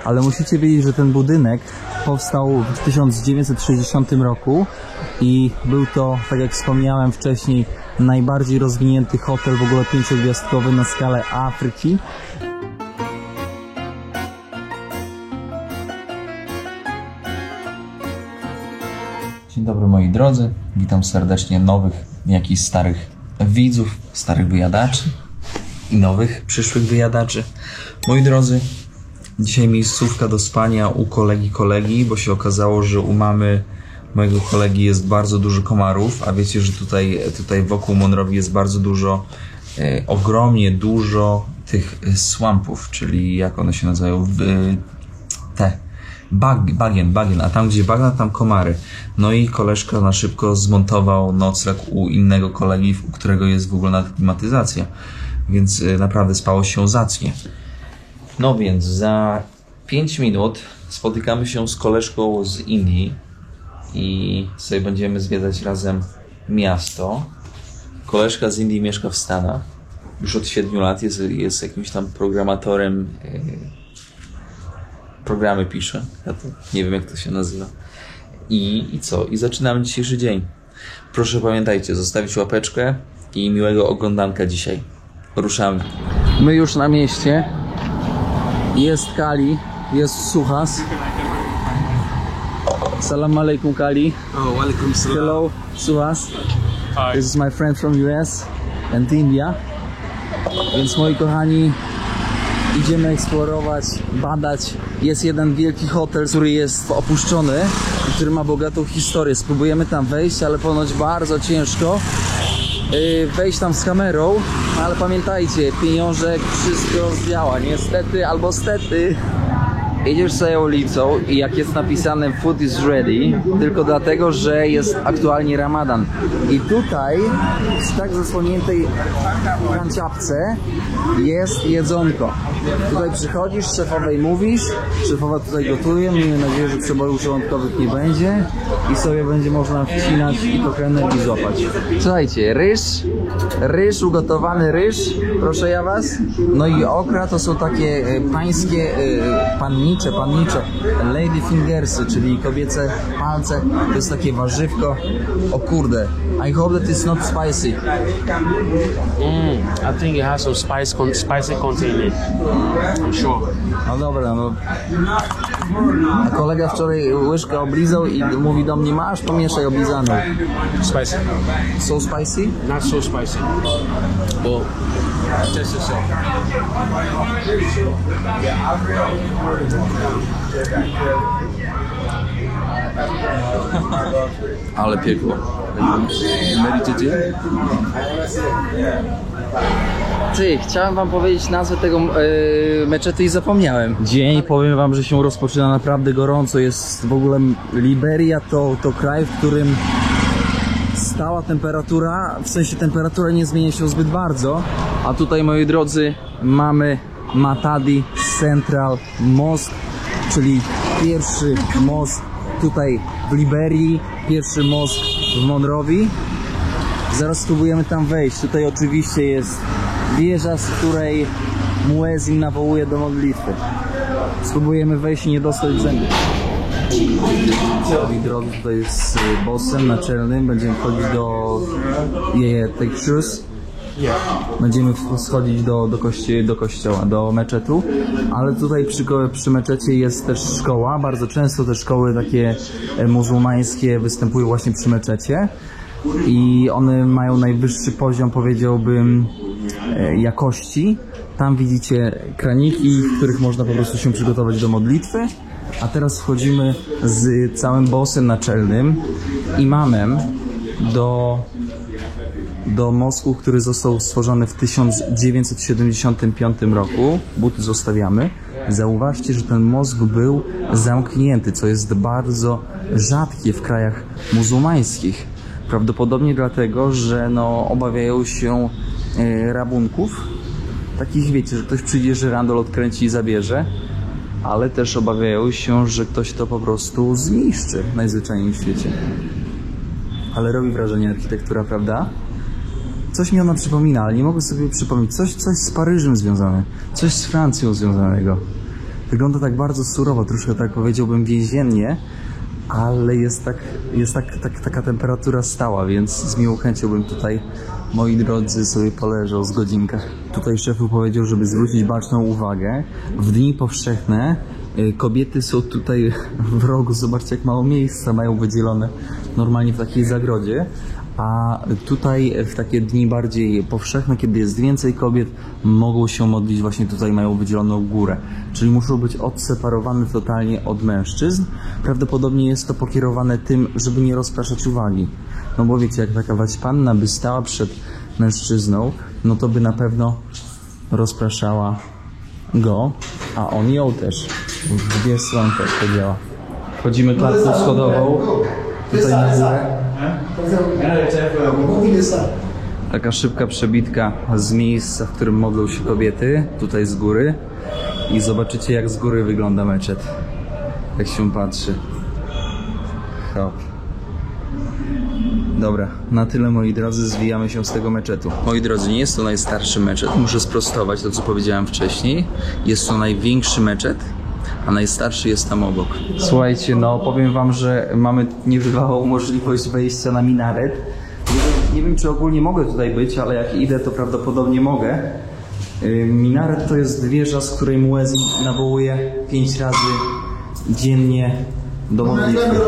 ale musicie wiedzieć, że ten budynek powstał w 1960 roku i był to, tak jak wspomniałem wcześniej, najbardziej rozwinięty hotel w ogóle 5-gwiazdkowy na skalę Afryki. Dzień dobry moi drodzy, witam serdecznie nowych, jak i starych widzów, starych wyjadaczy i nowych, przyszłych wyjadaczy. Moi drodzy, dzisiaj miejscówka do spania u kolegi, bo się okazało, że u mamy mojego kolegi jest bardzo dużo komarów, a wiecie, że tutaj wokół Monrovii jest bardzo dużo, ogromnie dużo tych swampów, czyli jak one się nazywają, bagien, a tam gdzie bagna, tam komary. No i koleżka na szybko zmontował nocleg u innego kolegi, u którego jest w ogóle klimatyzacja, więc naprawdę spało się zacnie. No więc za 5 minut spotykamy się z koleżką z Indii i sobie będziemy zwiedzać razem miasto. Koleżka z Indii mieszka w Stanach, już od 7 lat jest jakimś tam programatorem, programy pisze, ja to nie wiem jak to się nazywa. I co? I zaczynamy dzisiejszy dzień. Proszę pamiętajcie, zostawić łapeczkę i miłego oglądanka dzisiaj. Ruszamy. My już na mieście. Jest Kali, jest Suhas. Salam alaikum Kali. Oh, walaikum salam. Hello, Suhas. Hi. This is my friend from US and India. Więc moi kochani, idziemy eksplorować, badać. Jest jeden wielki hotel, który jest opuszczony i który ma bogatą historię. Spróbujemy tam wejść, ale ponoć bardzo ciężko wejść tam z kamerą, ale pamiętajcie, pieniążek, wszystko działa, niestety albo stety. Jedziesz sobie ulicą i jak jest napisane food is ready, tylko dlatego, że jest aktualnie Ramadan. I tutaj, w tak zasłoniętej kanciapce jest jedzonko. Tutaj przychodzisz, szefowej mówisz, szefowa tutaj gotuje, miejmy nadzieję, że przebojów żołądkowych nie będzie i sobie będzie można wcinać i trochę energii złapać. Słuchajcie, ryż, ugotowany ryż, proszę ja was. No i okra to są takie pańskie, pannicze, lady fingersy, czyli kobiece palce, to jest takie warzywko. O kurde, I hope that it's not spicy. I think it has some spicy content in it. I'm sure. No dobra, no. A kolega wczoraj łyżkę oblizał i mówi do mnie, masz, pomieszaj oblizaną. Spicy. So spicy? Not so spicy. But test yourself. Ale piekło. Ty, chciałem wam powiedzieć nazwę tego meczetu i zapomniałem. Dzień, powiem wam, że się rozpoczyna naprawdę gorąco. Jest w ogóle Liberia to kraj, w którym stała temperatura, w sensie temperatura nie zmienia się zbyt bardzo. A tutaj, moi drodzy, mamy Matadi Central Mosque, czyli pierwszy most tutaj w Liberii, pierwszy most w Monrovii. Zaraz spróbujemy tam wejść. Tutaj oczywiście jest wieża, z której muezin nawołuje do modlitwy. Spróbujemy wejść i nie dostać zębów. Moi drodzy, tutaj jest bossem naczelnym. Będziemy wchodzić do take shoes. Będziemy schodzić do kościoła, do meczetu, ale tutaj przy meczecie jest też szkoła. Bardzo często te szkoły takie muzułmańskie występują właśnie przy meczecie i one mają najwyższy poziom, powiedziałbym, jakości. Tam widzicie kraniki, w których można po prostu się przygotować do modlitwy. A teraz wchodzimy z całym bossem naczelnym, imamem do mosku, który został stworzony w 1975 roku. Buty zostawiamy. Zauważcie, że ten mosk był zamknięty, co jest bardzo rzadkie w krajach muzułmańskich. Prawdopodobnie dlatego, że obawiają się rabunków. Takich, wiecie, że ktoś przyjdzie, że randol odkręci i zabierze. Ale też obawiają się, że ktoś to po prostu zniszczy najzwyczajniej w świecie. Ale robi wrażenie architektura, prawda? Coś mi ona przypomina, ale nie mogę sobie przypomnieć. Coś z Paryżem związane. Coś z Francją związanego. Wygląda tak bardzo surowo, troszkę tak powiedziałbym więziennie, ale jest taka temperatura stała, więc z miłą chęcią bym tutaj, moi drodzy, sobie poleżał z godzinkę. Tutaj szefu powiedział, żeby zwrócić baczną uwagę. W dni powszechne kobiety są tutaj w rogu, zobaczcie jak mało miejsca mają wydzielone normalnie w takiej zagrodzie. A tutaj w takie dni bardziej powszechne, kiedy jest więcej kobiet, mogą się modlić, właśnie tutaj mają wydzieloną górę. Czyli muszą być odseparowane totalnie od mężczyzn. Prawdopodobnie jest to pokierowane tym, żeby nie rozpraszać uwagi. No bo wiecie, jak taka panna by stała przed mężczyzną, no to by na pewno rozpraszała go, a on ją też. W dwie strony to działa. Wchodzimy klatką schodową. Tutaj na górę. Taka szybka przebitka z miejsca, w którym modlą się kobiety, tutaj z góry. I zobaczycie, jak z góry wygląda meczet. Jak się patrzy. Hop. Dobra, na tyle, moi drodzy, zwijamy się z tego meczetu. Moi drodzy, nie jest to najstarszy meczet, muszę sprostować to, co powiedziałem wcześniej. Jest to największy meczet, a najstarszy jest tam obok. Słuchajcie, no powiem wam, że mamy niebywałą możliwość wejścia na minaret. Nie wiem, czy ogólnie mogę tutaj być, ale jak idę, to prawdopodobnie mogę. Minaret to jest wieża, z której muezyn nawołuje 5 razy dziennie do modlitwy.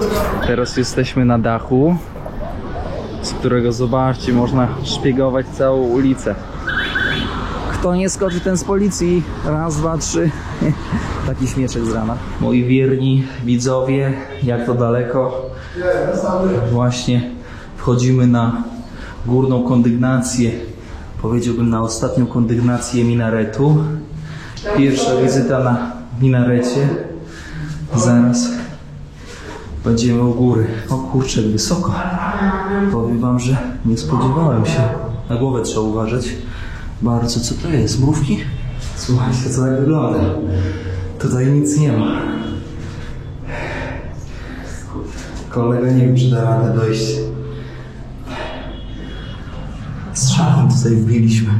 Teraz jesteśmy na dachu, z którego, zobaczcie, można szpiegować całą ulicę. Kto nie skoczy, ten z policji. Raz, dwa, trzy. Taki śmieszek z rana. Moi wierni widzowie, jak to daleko. Właśnie wchodzimy na górną kondygnację. Powiedziałbym na ostatnią kondygnację minaretu. Pierwsza wizyta na minarecie. Zaraz będziemy u góry. O kurczę, wysoko. Powiem wam, że nie spodziewałem się. Na głowę trzeba uważać. Bardzo, co to jest? Mrówki? Słuchajcie, co tak wygląda. Tutaj nic nie ma. Kolega nie wiem, czy da radę dojść. Strzałem tutaj wbiliśmy.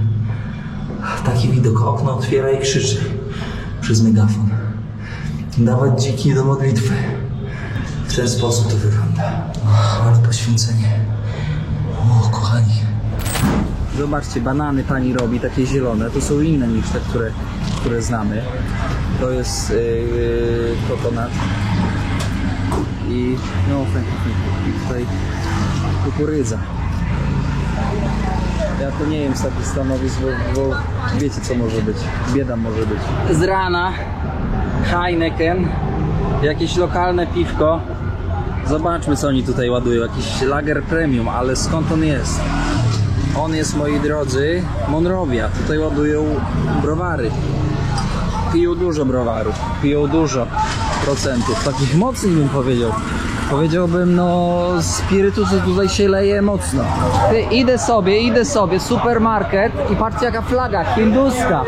Taki widok, okno otwiera i krzyczy przez megafon. Dawać dziki do modlitwy. W ten sposób to wygląda. Ale poświęcenie. O, kochani. Zobaczcie, banany pani robi, takie zielone. To są inne niż te, które znamy. To jest kokonat. I no, i tutaj kukurydza. Ja to nie wiem z takich stanowisk, bo wiecie, co może być. Bieda może być. Z rana Heineken, jakieś lokalne piwko. Zobaczmy, co oni tutaj ładują. Jakiś lager premium, ale skąd on jest? On jest, moi drodzy, Monrovia. Tutaj ładują browary. Piją dużo browarów. Piją dużo procentów. Takich mocnych bym powiedział. Powiedziałbym, no, spirytusu tutaj się leje mocno. Idę sobie, supermarket i patrzcie, jaka flaga, hinduska.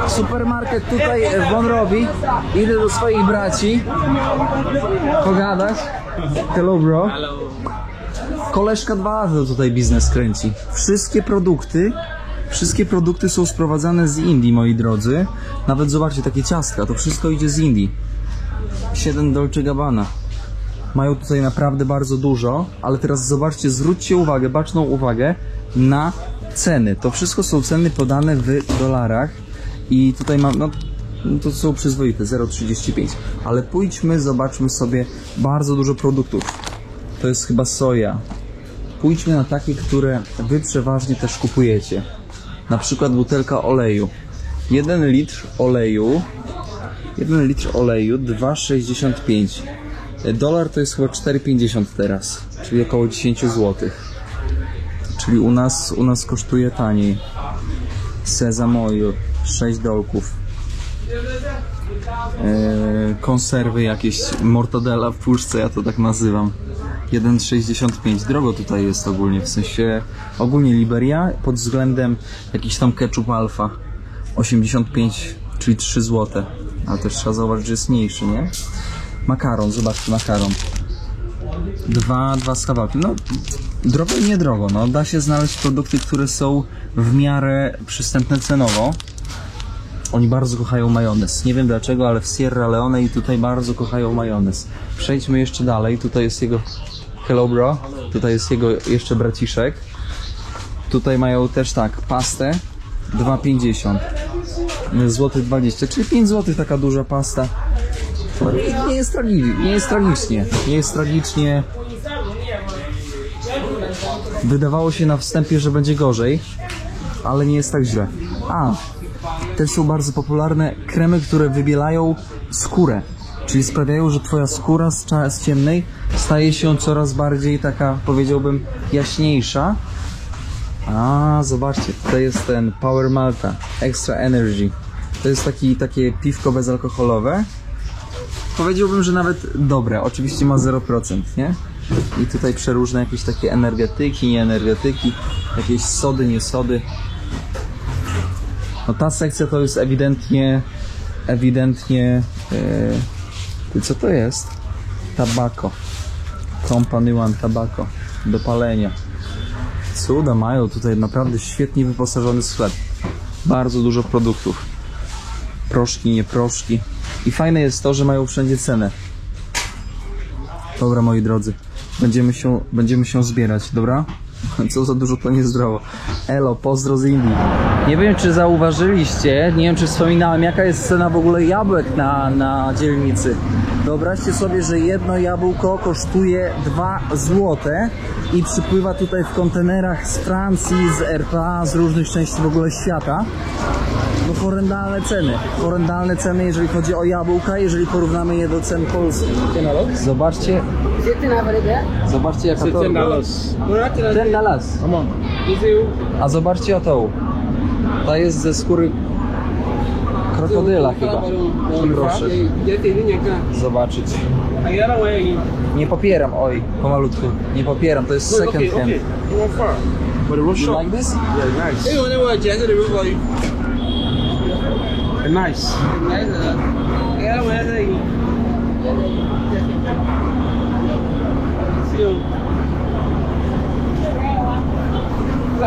Supermarket tutaj w Monrovii. Idę do swoich braci pogadać. Hello, bro. Koleżka 2 razy tutaj biznes kręci. Wszystkie produkty są sprowadzane z Indii, moi drodzy. Nawet zobaczcie, takie ciastka, to wszystko idzie z Indii. 7 Dolce Gabbana. Mają tutaj naprawdę bardzo dużo, ale teraz zobaczcie, zwróćcie uwagę, baczną uwagę na ceny. To wszystko są ceny podane w dolarach i tutaj mam, no to są przyzwoite, 0,35. Ale pójdźmy, zobaczmy sobie bardzo dużo produktów. To jest chyba soja. Pójdźmy na takie, które wy przeważnie też kupujecie. Na przykład butelka oleju. 1 litr oleju 2,65. Dolar to jest chyba 4,50 teraz, czyli około 10 zł. Czyli u nas kosztuje taniej. Sesam oil 6 dolków. Konserwy jakieś, mortadela w puszce, ja to tak nazywam. 1,65. Drogo tutaj jest ogólnie, w sensie ogólnie Liberia pod względem jakiś tam ketchup alfa 85, czyli 3 zł. Ale też trzeba zauważyć, że jest mniejszy, nie? Makaron, zobaczcie, makaron. 2 z kawałkiem. No, drogo i niedrogo. No, da się znaleźć produkty, które są w miarę przystępne cenowo. Oni bardzo kochają majonez. Nie wiem dlaczego, ale w Sierra Leone i tutaj bardzo kochają majonez. Przejdźmy jeszcze dalej. Tutaj jest jego... Hello bro. Tutaj jest jego jeszcze braciszek. Tutaj mają też tak, pastę 2,50. Złoty 20, czyli 5 zł taka duża pasta. Nie jest tragicznie. Nie jest tragicznie. Wydawało się na wstępie, że będzie gorzej, ale nie jest tak źle. Też są bardzo popularne kremy, które wybielają skórę. Czyli sprawiają, że twoja skóra z ciemnej staje się coraz bardziej taka, powiedziałbym, jaśniejsza. Zobaczcie, to jest ten Power Malta Extra Energy. To jest takie piwko bezalkoholowe. Powiedziałbym, że nawet dobre. Oczywiście ma 0%, nie? I tutaj przeróżne jakieś takie energetyki, nie-energetyki, jakieś sody, nie sody. No ta sekcja to jest ewidentnie co to jest? Tabako. Company One Tobacco. Do palenia. Cuda mają tutaj naprawdę świetnie wyposażony sklep. Bardzo dużo produktów. Proszki, nie proszki. I fajne jest to, że mają wszędzie cenę. Dobra, moi drodzy. Będziemy się zbierać, dobra? Co za dużo, to niezdrowo. Elo, pozdro z Indii. Nie wiem, czy zauważyliście, nie wiem, czy wspominałem, jaka jest cena w ogóle jabłek na dzielnicy. Wyobraźcie sobie, że jedno jabłko kosztuje 2 zł i przypływa tutaj w kontenerach z Francji, z RPA, z różnych części w ogóle świata. No horrendalne ceny, jeżeli chodzi o jabłka, jeżeli porównamy je do cen polskich. Zobaczcie jaka to... $10. A zobaczcie o tą. Ta jest ze skóry krokodyla chyba. Proszę zobaczyć. Nie popieram, pomalutku. Nie popieram, to jest second hand. You like this? Nice.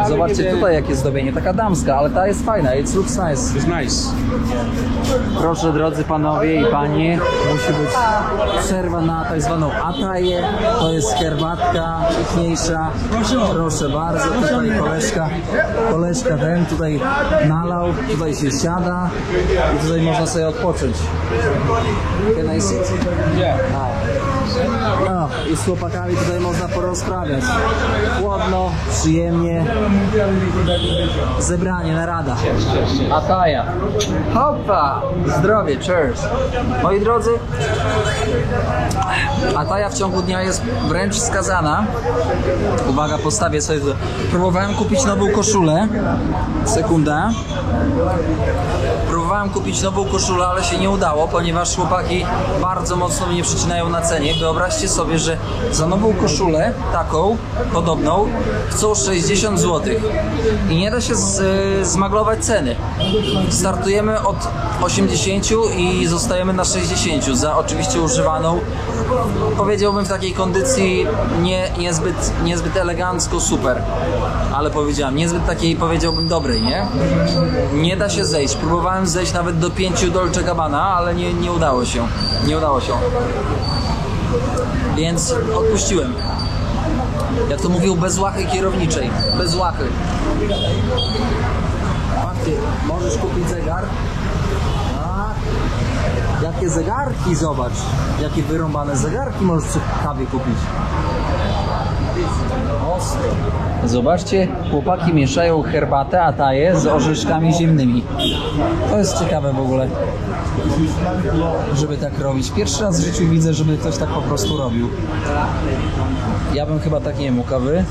Zobaczcie tutaj jakie zdobienie, taka damska, ale ta jest fajna, it looks nice. It's nice. Proszę drodzy panowie i panie, musi być przerwa na tak zwaną ataję. To jest herbatka piękniejsza. Proszę bardzo, tutaj koleżka ten tutaj nalał, tutaj się siada i tutaj można sobie odpocząć. Can I sit? No, i z chłopakami tutaj można porozprawiać. Chłodno, przyjemnie. Zebranie, narada. Ataja. Hopa! Zdrowie, cheers. Moi drodzy, ataja w ciągu dnia jest wręcz skazana. Uwaga, postawię sobie to. Próbowałem kupić nową koszulę. Sekunda. Próbowałem kupić nową koszulę, ale się nie udało, ponieważ chłopaki bardzo mocno mnie przycinają na cenie. Wyobraźcie sobie, że za nową koszulę, taką, podobną, chcą 60 zł. I nie da się zmaglować ceny. Startujemy od 80 i zostajemy na 60 za oczywiście używaną. Powiedziałbym w takiej kondycji niezbyt elegancko, super. Ale powiedziałem, niezbyt takiej, powiedziałbym, dobrej, nie? Nie da się zejść. Próbowałem zejść nawet do 5 Dolce Gabbana, ale nie udało się. Nie udało się. Więc odpuściłem. Jak to mówił, bez łachy kierowniczej. Bez łachy. Fakty, możesz kupić zegar. Jakie zegarki, zobacz. Jakie wyrąbane zegarki możesz przy kawie kupić. Ostro. Zobaczcie, chłopaki mieszają herbatę ataję z orzeszkami ziemnymi. To jest ciekawe w ogóle, żeby tak robić. Pierwszy raz w życiu widzę, żeby ktoś tak po prostu robił. Ja bym chyba tak nie mógł, a wy?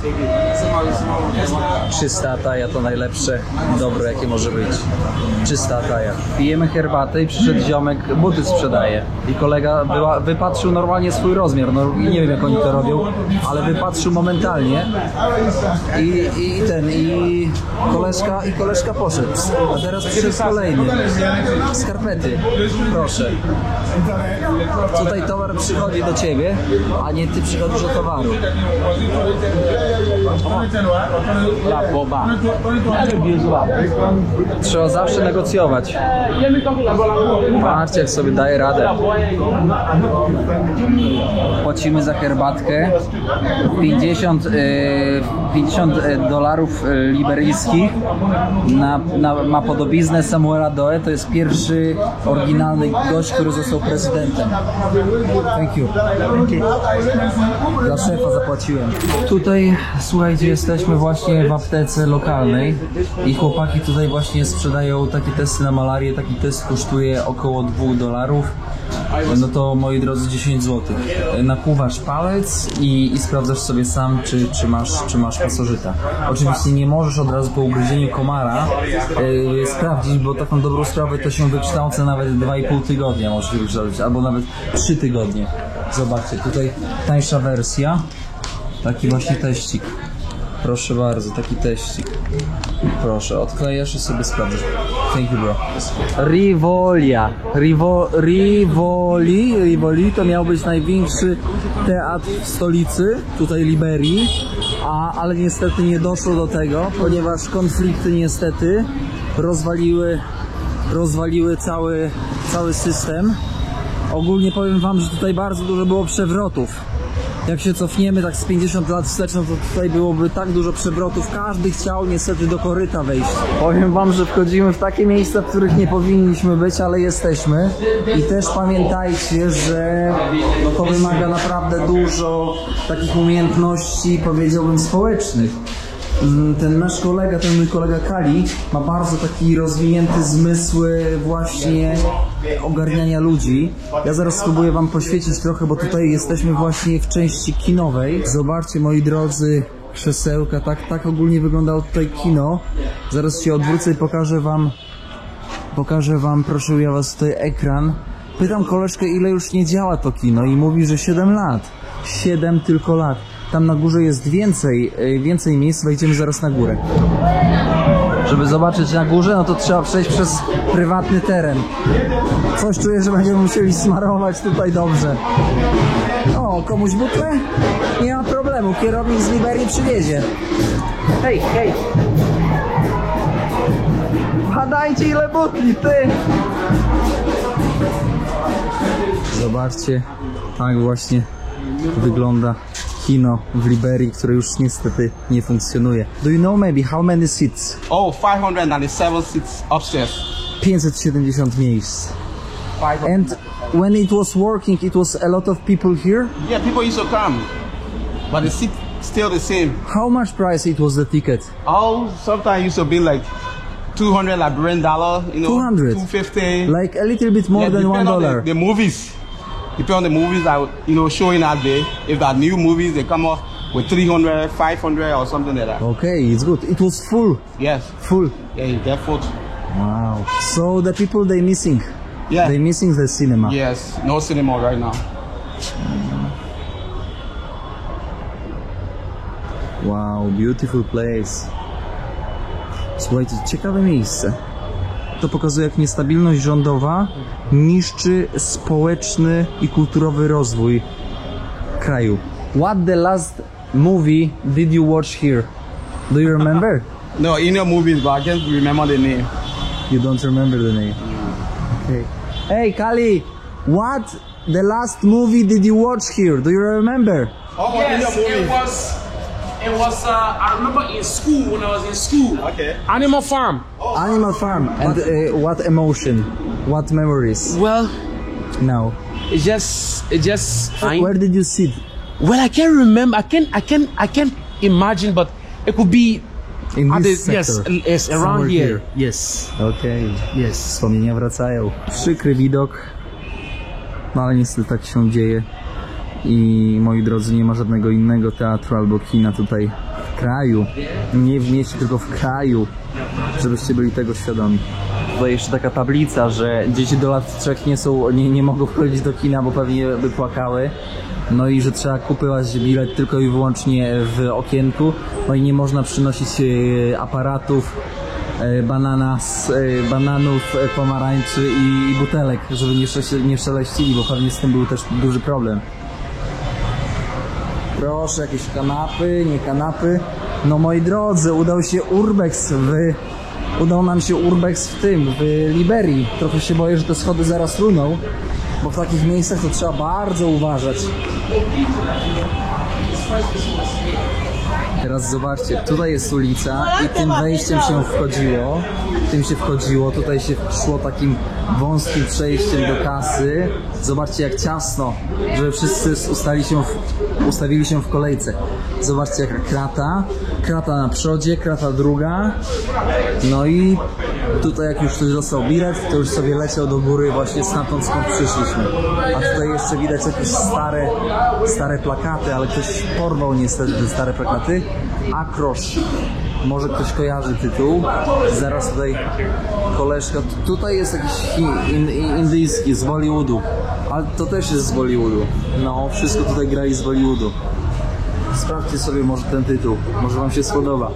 Czysta ataja to najlepsze dobro, jakie może być. Czysta ataja. Pijemy herbatę i przyszedł ziomek, buty sprzedaje. I kolega wypatrzył normalnie swój rozmiar. No, nie wiem, jak oni to robią, ale wypatrzył momentalnie I koleżka poszedł. A teraz przyszedł kolejny. Skarpety, proszę. Tutaj towar przychodzi do ciebie, a nie ty przychodzisz do towaru. Trzeba zawsze negocjować. Patrzcie, jak sobie daje radę. Płacimy za herbatkę 50 dolarów liberyjskich ma podobiznę Samuela Doe. To jest pierwszy oryginalny gość, który został prezydentem. Thank you. Dla szefa zapłaciłem. Tutaj, słuchajcie, jesteśmy właśnie w aptece lokalnej i chłopaki tutaj właśnie sprzedają takie testy na malarię. Taki test kosztuje około $2. No to, moi drodzy, 10 zł. Nakłuwasz palec i sprawdzasz sobie sam, czy masz pasożyta. Oczywiście nie możesz od razu po ugryzieniu komara sprawdzić, bo taką dobrą sprawę to się wykształca nawet 2,5 tygodnia możesz wykształcić, albo nawet 3 tygodnie. Zobaczcie, tutaj tańsza wersja. Taki właśnie teścik. Proszę bardzo, taki teścik. Proszę, odklejasz i sobie sprawdzasz. Thank you, bro. Rivoli to miał być największy teatr w stolicy, tutaj Liberii, ale niestety nie doszło do tego, ponieważ konflikty niestety rozwaliły cały system. Ogólnie powiem wam, że tutaj bardzo dużo było przewrotów. Jak się cofniemy tak z 50 lat wstecz, no to tutaj byłoby tak dużo przewrotów. Każdy chciał niestety do koryta wejść. Powiem wam, że wchodzimy w takie miejsca, w których nie powinniśmy być, ale jesteśmy. I też pamiętajcie, że no to wymaga naprawdę dużo takich umiejętności, powiedziałbym, społecznych. Ten nasz kolega, ten mój kolega Kali ma bardzo taki rozwinięty zmysł właśnie ogarniania ludzi. Ja zaraz spróbuję wam poświecić trochę, bo tutaj jesteśmy właśnie w części kinowej. Zobaczcie, moi drodzy, krzesełka, tak ogólnie wyglądało tutaj kino. Zaraz się odwrócę i pokażę wam, proszę ja was, tutaj ekran. Pytam koleżkę, ile już nie działa to kino i mówi, że 7 lat. 7 tylko lat. Tam na górze jest więcej miejsc, wejdziemy zaraz na górę. Żeby zobaczyć na górze, no to trzeba przejść przez prywatny teren. Coś czuję, że będziemy musieli smarować tutaj dobrze. O, komuś butlę? Nie ma problemu, kierownik z Liberii przywiezie. Hej! Badajcie, ile butli, ty! Zobaczcie, tak właśnie wygląda kino w Liberii, które już niestety nie funkcjonuje. Do you know maybe how many seats? Oh, 597 seats upstairs. 570 miejsc. And when it was working, it was a lot of people here? Yeah, people used to come, but the seat still the same. How much price it was the ticket? Oh, sometimes used to be like $200 Liberian dollar, you know, 200? 250. Like a little bit more than depend on $1. the movies. Depend on the movies that, you know, showing that day. If they're new movies, they come off with 300, 500 or something like that. Okay, it's good. It was full. Yes. Full. Yeah, you get food. Wow. So the people they missing. Yeah. They missing the cinema. Yes, no cinema right now. Wow, beautiful place. Słuchajcie, ciekawe miejsce. To pokazuje, jak niestabilność rządowa niszczy społeczny i kulturowy rozwój kraju. What the last movie did you watch here? Do you remember? No, Indian movies, but I can't remember the name. You don't remember the name. Okay. Hey, Kali, what the last movie did you watch here? Do you remember? Oh, Yes, it was I remember in school, when I was in school. Okay. Animal Farm. Animal Farm. And what emotion? What memories? Well, Now. it just. Where did you sit? Well, I can't remember. I can't imagine, but it could be. In at this the- sector? yes, around Somewhere here. Yes. Okej. Yes. Wspomnienia wracają. Przykry widok. No ale niestety tak się dzieje. I moi drodzy, nie ma żadnego innego teatru albo kina tutaj w kraju. Nie w mieście, tylko w kraju. Żebyście byli tego świadomi. Tutaj jeszcze taka tablica, że dzieci do lat 3 nie mogą wchodzić do kina, bo pewnie by płakały. No i że trzeba kupować bilet tylko i wyłącznie w okienku. No i nie można przynosić aparatów, bananów, pomarańczy i butelek, żeby nie szeleścili, bo pewnie z tym był też duży problem. Proszę, jakieś kanapy, nie kanapy. No moi drodzy, udał nam się urbex w Liberii. Trochę się boję, że te schody zaraz runą, bo w takich miejscach to trzeba bardzo uważać. Teraz zobaczcie, tutaj jest ulica i tym wejściem się wchodziło. Tutaj się szło takim wąskim przejściem do kasy. Zobaczcie, jak ciasno, żeby wszyscy ustawili się w kolejce. Zobaczcie, jaka krata na przodzie, krata druga. No i tutaj jak już ktoś dostał bilet, to już sobie leciał do góry właśnie stamtąd, skąd przyszliśmy. A tutaj jeszcze widać jakieś stare plakaty, ale ktoś porwał niestety te stare plakaty. Akrosz. Może ktoś kojarzy tytuł. Zaraz tutaj koleżka. Tutaj jest jakiś indyjski z Bollywoodu. Ale to też jest z Bollywoodu. No, wszystko tutaj grali z Bollywoodu. Sprawdźcie sobie może ten tytuł. Może wam się spodoba.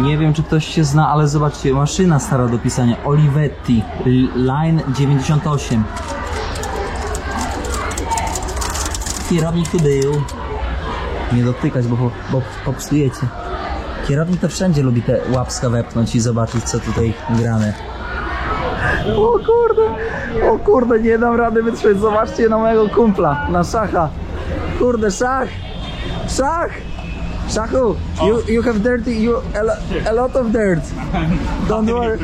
Nie wiem, czy ktoś się zna, ale zobaczcie, maszyna stara do pisania. Olivetti, line 98. Kierownik tu był. Nie dotykać, bo popsujecie. Kierownik to wszędzie lubi te łapska wepchnąć i zobaczyć, co tutaj grane. O kurde, nie dam rady wytrzymać. Zobaczcie na mojego kumpla, na szacha. Kurde, szach! Szachu, you have dirty, a lot of dirt. Don't worry.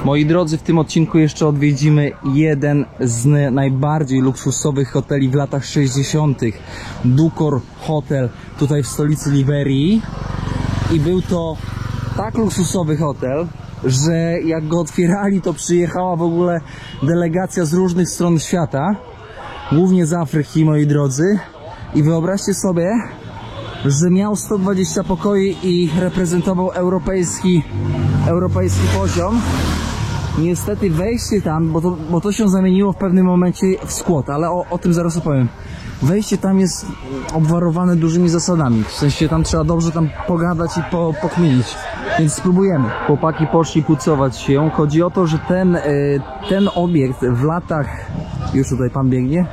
Moi drodzy, w tym odcinku jeszcze odwiedzimy jeden z najbardziej luksusowych hoteli w latach 60. Dukor Hotel tutaj w stolicy Liberii. I był to tak luksusowy hotel, że jak go otwierali, to przyjechała w ogóle delegacja z różnych stron świata, głównie z Afryki, moi drodzy. I wyobraźcie sobie, że miał 120 pokoi i reprezentował europejski poziom. Niestety wejście tam, bo to się zamieniło w pewnym momencie w skłot, ale o tym zaraz opowiem. Wejście tam jest obwarowane dużymi zasadami, w sensie tam trzeba dobrze pogadać i pokminić, więc spróbujemy. Chłopaki poszli pucować się. Chodzi o to, że ten obiekt w latach... Już tutaj pan biegnie?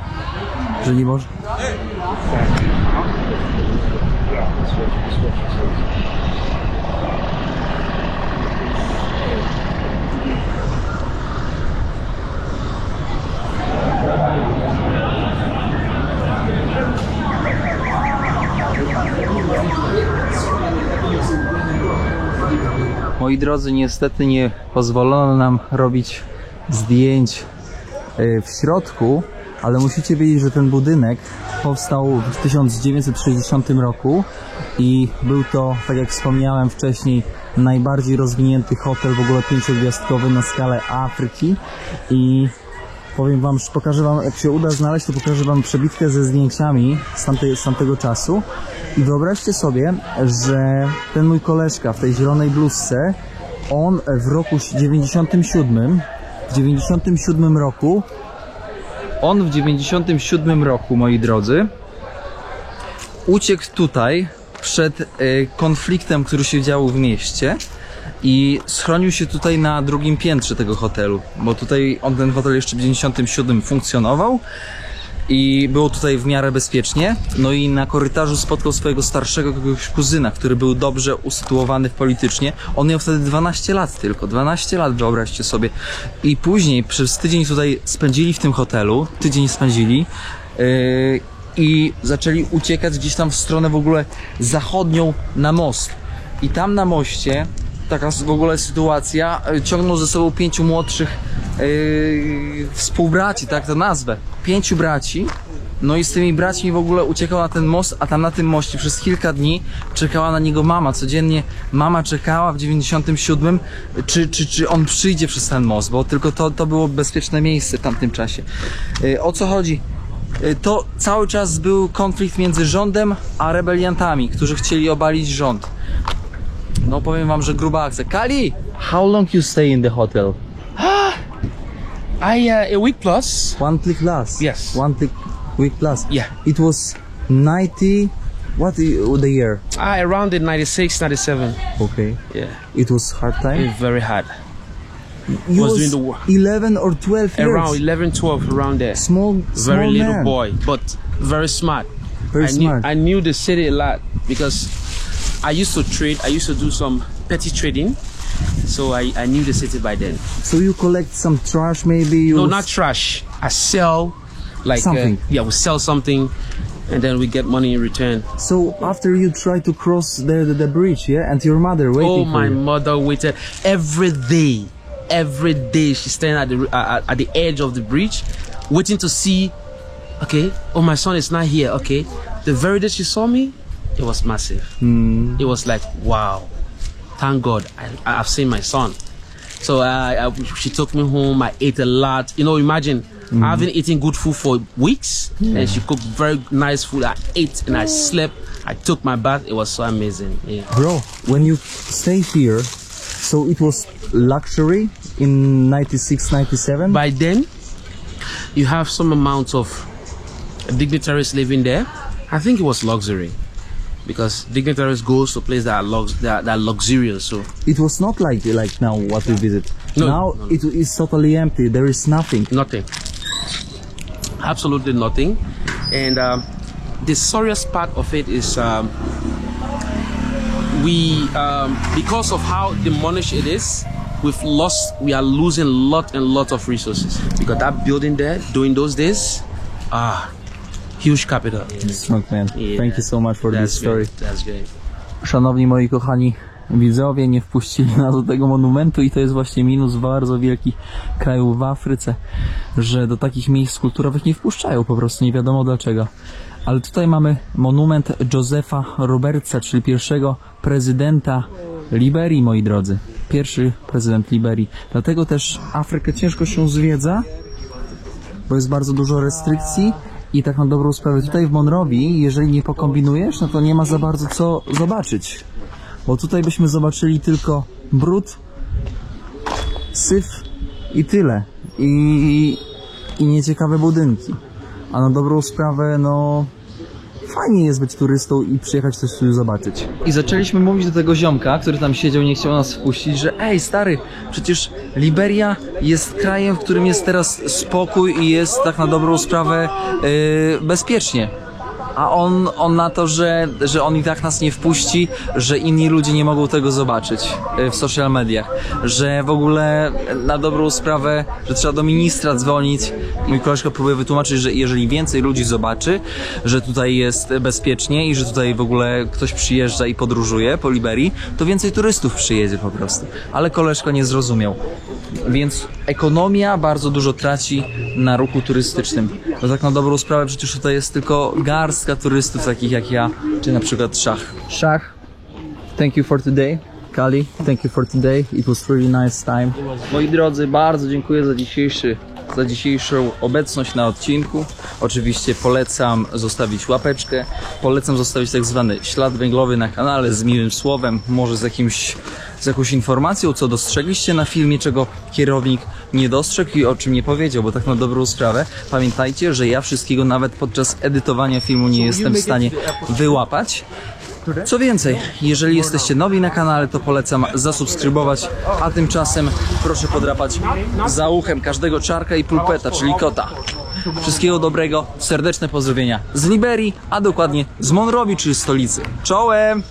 Że nie może? Moi drodzy, niestety nie pozwolono nam robić zdjęć w środku, ale musicie wiedzieć, że ten budynek powstał w 1960 roku i był to, tak jak wspomniałem wcześniej, najbardziej rozwinięty hotel w ogóle 5-gwiazdkowy na skalę Afryki. I powiem wam, pokażę wam, jak się uda znaleźć, to pokażę wam przebitkę ze zdjęciami z tamtego czasu. I wyobraźcie sobie, że ten mój koleżka w tej zielonej bluzce, on w roku 97 roku, moi drodzy, uciekł tutaj przed konfliktem, który się działo w mieście i schronił się tutaj na drugim piętrze tego hotelu, bo tutaj ten hotel jeszcze w 97 funkcjonował i było tutaj w miarę bezpiecznie. No i na korytarzu spotkał swojego starszego jakiegoś kuzyna, który był dobrze usytuowany politycznie. On miał wtedy 12 lat tylko, 12 lat, wyobraźcie sobie. I później przez tydzień tutaj spędzili w tym hotelu, i zaczęli uciekać gdzieś tam w stronę w ogóle zachodnią na most. I tam na moście taka w ogóle sytuacja, ciągnął ze sobą 5 młodszych współbraci, tak to nazwę. 5 braci, no i z tymi braćmi w ogóle uciekał na ten most, a tam na tym moście przez kilka dni czekała na niego mama. Codziennie mama czekała w 97, czy on przyjdzie przez ten most, bo tylko to było bezpieczne miejsce w tamtym czasie. O co chodzi? to cały czas był konflikt między rządem a rebeliantami, którzy chcieli obalić rząd. No powiem wam, że gruba akcja. Kali! How long you stay in the hotel? A week plus. 1 week plus? Yes. 1 week plus? Yeah. It was 90... What the year? Around in 96, 97. Okay. Yeah. It was hard time? Very hard. You was was doing the war. 11 or 12 years? Around 11, 12, around there. Small Very little man. boy, but very smart. Very smart. I knew the city a lot because I used to trade. I used to do some petty trading. So I knew the city by then. So you collect some trash maybe? You No, not trash. I sell like something. Yeah, we sell something and then we get money in return. So after you try to cross the bridge, yeah, and your mother waiting for My you. mother waited every day. Every day she's standing at the edge of the bridge, waiting to see. Okay, oh, my son is not here. Okay, the very day she saw me, it was massive. It was like, wow, thank God I've seen my son. So she took me home. I ate a lot. You know, imagine I haven't eaten good food for weeks, and she cooked very nice food. I ate and I slept. I took my bath. It was so amazing. Yeah. Bro, when you stay here, so it was luxury in 96, 97? By then, you have some amount of dignitaries living there. I think it was luxury because dignitaries goes to places that are luxurious. So It was not like now what we visit. No, Now no. it is totally empty. There is nothing. nothing, absolutely nothing. And the sorriest part of it is because of how demolished it is, we are losing lot of resources because that building there during those days, huge capital. Strong man. Yeah. Thank you so much for this story. That's great. Szanowni moi kochani widzowie, nie wpuścili nas do tego monumentu i to jest właśnie minus bardzo wielki krajów w Afryce, że do takich miejsc kulturowych nie wpuszczają, po prostu nie wiadomo dlaczego. Ale tutaj mamy monument Josepha Robertsa, czyli pierwszego prezydenta Liberii, moi drodzy. Pierwszy prezydent Liberii. Dlatego też Afrykę ciężko się zwiedza, bo jest bardzo dużo restrykcji i tak na dobrą sprawę tutaj w Monrovii, jeżeli nie pokombinujesz, no to nie ma za bardzo co zobaczyć. Bo tutaj byśmy zobaczyli tylko brud, syf i tyle. I nieciekawe budynki. A na dobrą sprawę, no fajnie jest być turystą i przyjechać coś tu zobaczyć. I zaczęliśmy mówić do tego ziomka, który tam siedział, nie chciał nas wpuścić, że ej stary, przecież Liberia jest krajem, w którym jest teraz spokój i jest tak na dobrą sprawę bezpiecznie. A on na to, że on i tak nas nie wpuści, że inni ludzie nie mogą tego zobaczyć w social mediach, że w ogóle na dobrą sprawę, że trzeba do ministra dzwonić. Mój koleżka próbuje wytłumaczyć, że jeżeli więcej ludzi zobaczy, że tutaj jest bezpiecznie i że tutaj w ogóle ktoś przyjeżdża i podróżuje po Liberii, to więcej turystów przyjedzie po prostu. Ale koleżka nie zrozumiał. Więc ekonomia bardzo dużo traci na ruchu turystycznym. Bo tak na dobrą sprawę przecież tutaj jest tylko garstka turystów takich jak ja, czy na przykład Szach. Szach, thank you for today. Kali, thank you for today. It was really nice time. Moi drodzy, bardzo dziękuję za dzisiejszą obecność na odcinku. Oczywiście polecam zostawić łapeczkę, polecam zostawić tak zwany ślad węglowy na kanale z miłym słowem, może z jakąś informacją, co dostrzegliście na filmie, czego kierownik nie dostrzegł i o czym nie powiedział, bo tak na dobrą sprawę pamiętajcie, że ja wszystkiego nawet podczas edytowania filmu nie jestem w stanie wyłapać. Co więcej, jeżeli jesteście nowi na kanale, to polecam zasubskrybować, a tymczasem proszę podrapać za uchem każdego czarka i pulpeta, czyli kota. Wszystkiego dobrego, serdeczne pozdrowienia z Liberii, a dokładnie z Monrovii, czyli stolicy. Czołem!